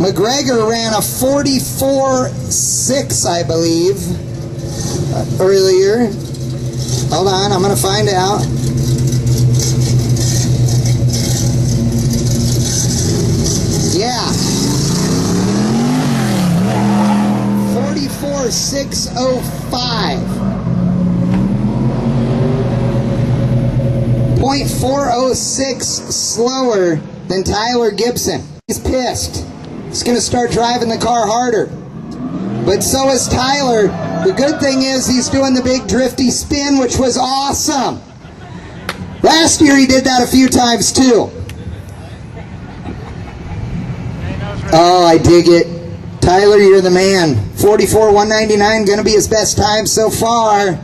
McGregor ran a 44.6, I believe, earlier. Hold on, I'm going to find out. Yeah. 44.605. 0.406 slower than Tyler Gibson. He's pissed. He's going to start driving the car harder. But so is Tyler. The good thing is he's doing the big drifty spin, which was awesome. Last year he did that a few times too. Oh, I dig it. Tyler, you're the man. 44.199, going to be his best time so far.